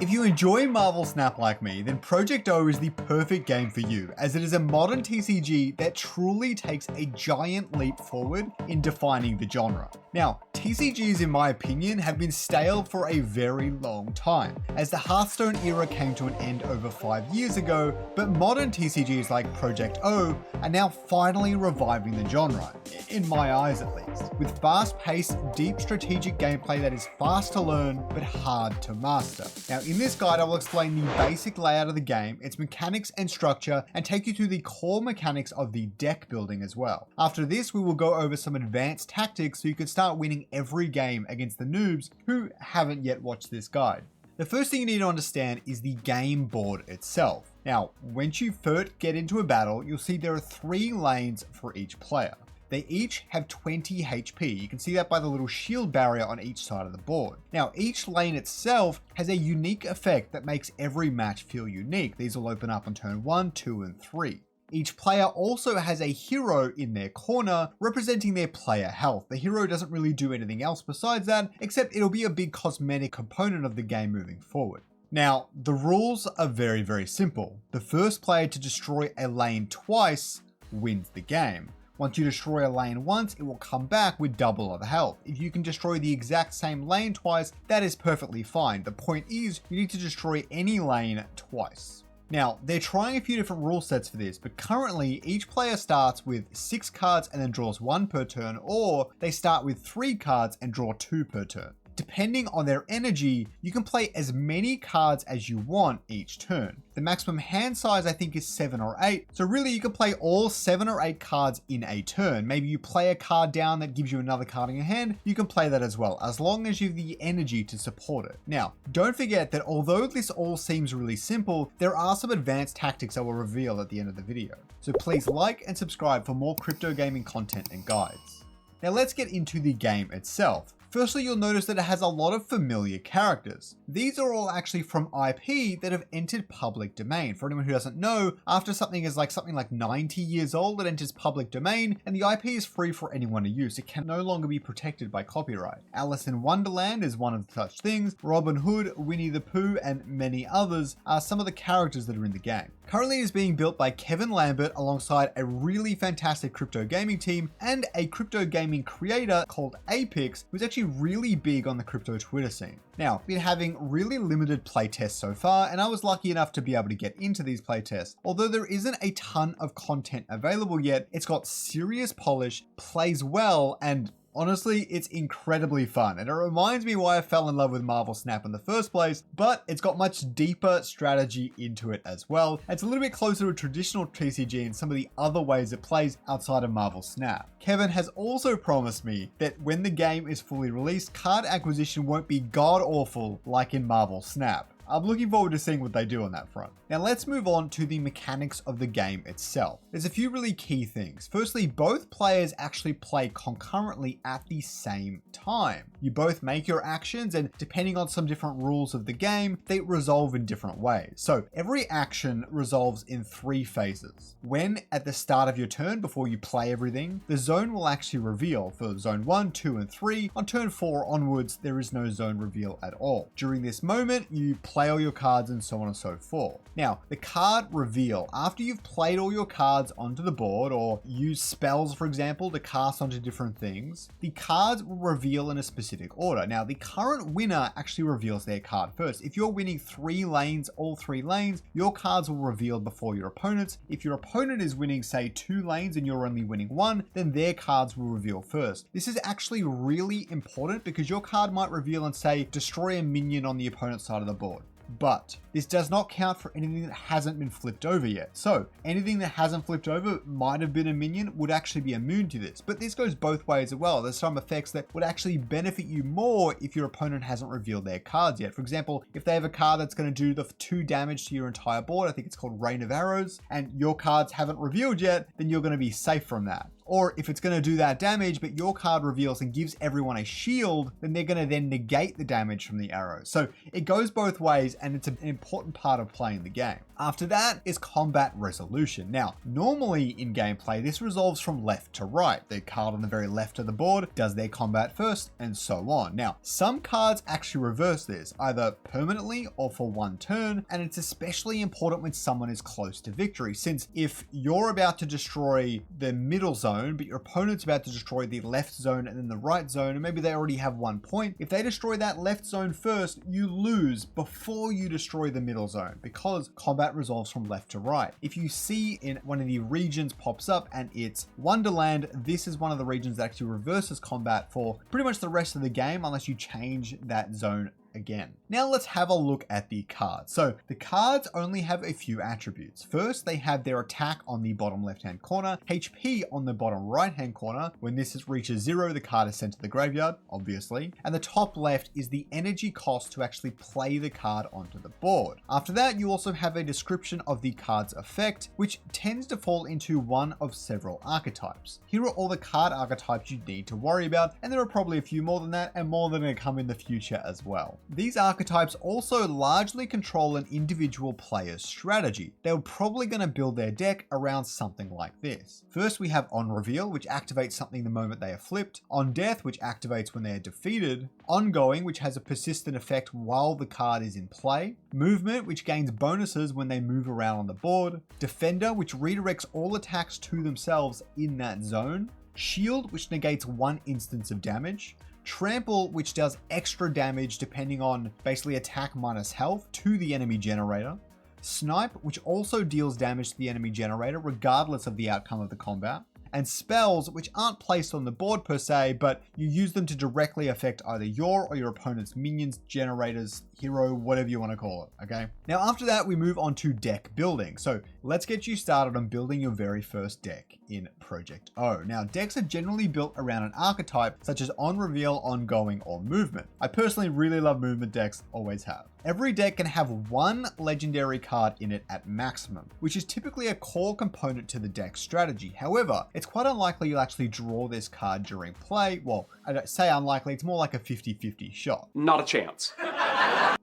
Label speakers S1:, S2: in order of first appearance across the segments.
S1: If you enjoy Marvel Snap like me, then Project O is the perfect game for you, as it is a modern TCG that truly takes a giant leap forward in defining the genre. Now, TCGs in my opinion have been stale for a very long time, as the Hearthstone era came to an end over 5 years ago, but modern TCGs like Project O are now finally reviving the genre, in my eyes at least, with fast-paced, deep strategic gameplay that is fast to learn but hard to master. Now, in this guide, I will explain the basic layout of the game, its mechanics and structure, and take you through the core mechanics of the deck building as well. After this, we will go over some advanced tactics so you can start winning every game against the noobs who haven't yet watched this guide. The first thing you need to understand is the game board itself. Now, once you first get into a battle, you'll see there are 3 lanes for each player. They each have 20 HP. You can see that by the little shield barrier on each side of the board. Now, each lane itself has a unique effect that makes every match feel unique. These will open up on turn 1, 2, and 3. Each player also has a hero in their corner representing their player health. The hero doesn't really do anything else besides that, except it'll be a big cosmetic component of the game moving forward. Now, the rules are very, very simple. The first player to destroy a lane twice wins the game. Once you destroy a lane once, it will come back with double of the health. If you can destroy the exact same lane twice, that is perfectly fine. The point is, you need to destroy any lane twice. Now, they're trying a few different rule sets for this, but currently each player starts with 6 cards and then draws 1 per turn, or they start with 3 cards and draw 2 per turn. Depending on their energy, you can play as many cards as you want each turn. The maximum hand size I think is 7 or 8, so really you can play all 7 or 8 cards in a turn. Maybe you play a card down that gives you another card in your hand, you can play that as well, as long as you have the energy to support it. Now, don't forget that although this all seems really simple, there are some advanced tactics I will reveal at the end of the video. So please like and subscribe for more crypto gaming content and guides. Now let's get into the game itself. Firstly, you'll notice that it has a lot of familiar characters. These are all actually from IP that have entered public domain. For anyone who doesn't know, after something is something like 90 years old, it enters public domain, and the IP is free for anyone to use. It can no longer be protected by copyright. Alice in Wonderland is one of such things. Robin Hood, Winnie the Pooh, and many others are some of the characters that are in the game. Currently it is being built by Kevin Lambert alongside a really fantastic crypto gaming team and a crypto gaming creator called Apix, who's actually really big on the crypto Twitter scene. Now, I've been having really limited playtests so far, and I was lucky enough to be able to get into these playtests. Although there isn't a ton of content available yet, it's got serious polish, plays well, and honestly, it's incredibly fun, and it reminds me why I fell in love with Marvel Snap in the first place, but it's got much deeper strategy into it as well. It's a little bit closer to a traditional TCG in some of the other ways it plays outside of Marvel Snap. Kevin has also promised me that when the game is fully released, card acquisition won't be god-awful like in Marvel Snap. I'm looking forward to seeing what they do on that front. Now let's move on to the mechanics of the game itself. There's a few really key things. Firstly, both players actually play concurrently at the same time. You both make your actions, and depending on some different rules of the game, they resolve in different ways. So every action resolves in 3 phases. When at the start of your turn, before you play everything, the zone will actually reveal for zone 1, 2, and 3. On turn 4 onwards, there is no zone reveal at all. During this moment, you play all your cards and so on and so forth. Now, the card reveal, after you've played all your cards onto the board or use spells, for example, to cast onto different things, the cards will reveal in a specific order. Now, the current winner actually reveals their card first. If you're winning 3 lanes, all 3 lanes, your cards will reveal before your opponent's. If your opponent is winning, say, 2 lanes and you're only winning 1, then their cards will reveal first. This is actually really important because your card might reveal and say, destroy a minion on the opponent's side of the board. But this does not count for anything that hasn't been flipped over yet. So anything that hasn't flipped over might have been a minion would actually be immune to this. But this goes both ways as well. There's some effects that would actually benefit you more if your opponent hasn't revealed their cards yet. For example, if they have a card that's going to do the 2 damage to your entire board, I think it's called Rain of Arrows, and your cards haven't revealed yet, then you're going to be safe from that. Or if it's going to do that damage, but your card reveals and gives everyone a shield, then they're going to then negate the damage from the arrow. So it goes both ways, and it's an important part of playing the game. After that is combat resolution. Now, normally in gameplay, this resolves from left to right. The card on the very left of the board does their combat first, and so on. Now, some cards actually reverse this, either permanently or for one turn, and it's especially important when someone is close to victory, since if you're about to destroy the middle zone, but your opponent's about to destroy the left zone and then the right zone, and maybe they already have 1 point, if they destroy that left zone first, you lose before you destroy the middle zone, because combat resolves from left to right. If you see in one of the regions pops up and it's Wonderland, this is one of the regions that actually reverses combat for pretty much the rest of the game unless you change that zone again. Now let's have a look at the cards. So the cards only have a few attributes. First, they have their attack on the bottom left-hand corner, HP on the bottom right-hand corner. When this reaches 0, the card is sent to the graveyard, obviously. And the top left is the energy cost to actually play the card onto the board. After that, you also have a description of the card's effect, which tends to fall into one of several archetypes. Here are all the card archetypes you need to worry about, and there are probably a few more than that, and more that are going to come in the future as well. These archetypes also largely control an individual player's strategy. They're probably going to build their deck around something like this. First, we have On Reveal, which activates something the moment they are flipped. On Death, which activates when they are defeated. Ongoing, which has a persistent effect while the card is in play. Movement, which gains bonuses when they move around on the board. Defender, which redirects all attacks to themselves in that zone. Shield, which negates 1 instance of damage. Trample, which does extra damage depending on basically attack minus health to the enemy generator. Snipe, which also deals damage to the enemy generator regardless of the outcome of the combat. And spells, which aren't placed on the board per se, but you use them to directly affect either your or your opponent's minions, generators, hero, whatever you want to call it, okay? Now after that, we move on to deck building. So let's get you started on building your very first deck in Project O. Now, decks are generally built around an archetype such as On Reveal, Ongoing, or Movement. I personally really love movement decks, always have. Every deck can have 1 legendary card in it at maximum, which is typically a core component to the deck strategy. However, it's quite unlikely you'll actually draw this card during play. Well, I don't say unlikely, it's more like a 50-50 shot.
S2: Not a chance.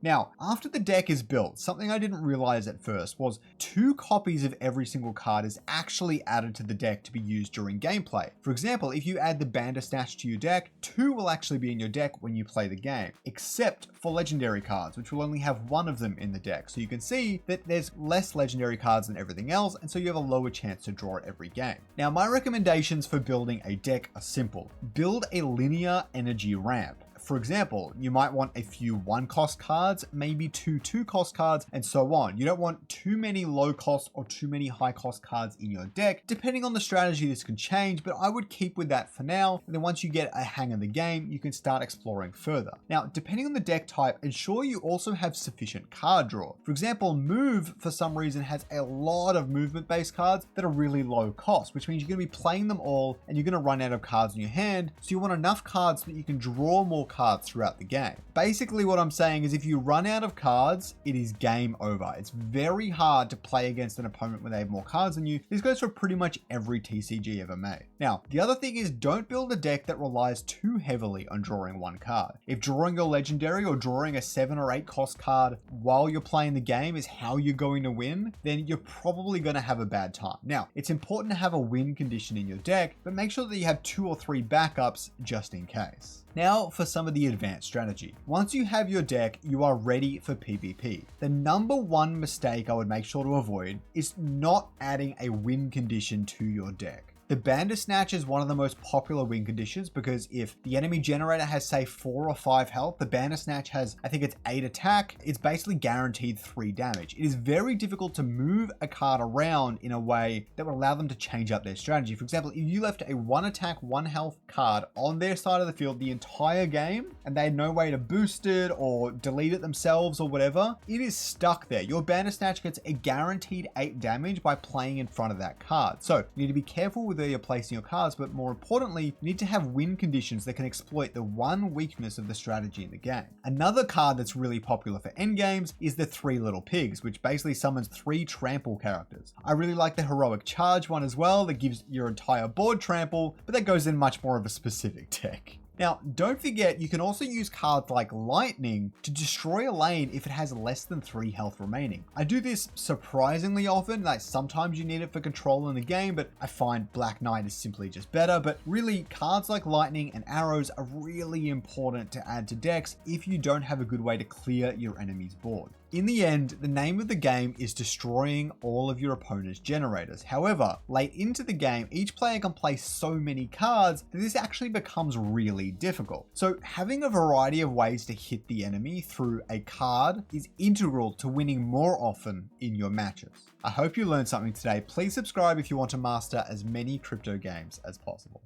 S1: Now, after the deck is built, something I didn't realize at first was 2 copies of every single card is actually added to the deck to be used during gameplay. For example, if you add the Bandersnatch to your deck, 2 will actually be in your deck when you play the game, except for legendary cards, which will only have 1 of them in the deck. So you can see that there's less legendary cards than everything else, and so you have a lower chance to draw it every game. Now, my recommendations for building a deck are simple. Build a linear energy ramp. For example, you might want a few 1-cost cards, maybe 2 2-cost cards, and so on. You don't want too many low-cost or too many high-cost cards in your deck. Depending on the strategy, this can change, but I would keep with that for now. And then once you get a hang of the game, you can start exploring further. Now, depending on the deck type, ensure you also have sufficient card draw. For example, Move, for some reason, has a lot of movement-based cards that are really low cost, which means you're going to be playing them all, and you're going to run out of cards in your hand. So you want enough cards so that you can draw more cards throughout the game. Basically what I'm saying is if you run out of cards, it is game over. It's very hard to play against an opponent when they have more cards than you. This goes for pretty much every TCG ever made. Now, the other thing is don't build a deck that relies too heavily on drawing 1 card. If drawing your legendary or drawing a 7 or 8 cost card while you're playing the game is how you're going to win, then you're probably going to have a bad time. Now, it's important to have a win condition in your deck, but make sure that you have 2 or 3 backups just in case. Now for some of the advanced strategy. Once you have your deck, you are ready for PvP. The number 1 mistake I would make sure to avoid is not adding a win condition to your deck. The Bandersnatch is one of the most popular win conditions because if the enemy generator has, say, 4 or 5 health, the Bandersnatch has, I think it's 8 attack, it's basically guaranteed 3 damage. It is very difficult to move a card around in a way that would allow them to change up their strategy. For example, if you left a 1 attack, 1 health card on their side of the field the entire game, and they had no way to boost it or delete it themselves or whatever, it is stuck there. Your Bandersnatch gets a guaranteed 8 damage by playing in front of that card. So you need to be careful with where you're placing your cards, but more importantly, you need to have win conditions that can exploit the one weakness of the strategy in the game. Another card that's really popular for endgames is the Three Little Pigs, which basically summons 3 trample characters. I really like the Heroic Charge one as well, that gives your entire board trample, but that goes in much more of a specific deck. Now, don't forget, you can also use cards like Lightning to destroy a lane if it has less than 3 health remaining. I do this surprisingly often, like sometimes you need it for control in the game, but I find Black Knight is simply just better. But really, cards like Lightning and Arrows are really important to add to decks if you don't have a good way to clear your enemy's board. In the end, the name of the game is destroying all of your opponent's generators. However, late into the game, each player can play so many cards that this actually becomes really difficult. So having a variety of ways to hit the enemy through a card is integral to winning more often in your matches. I hope you learned something today. Please subscribe if you want to master as many crypto games as possible.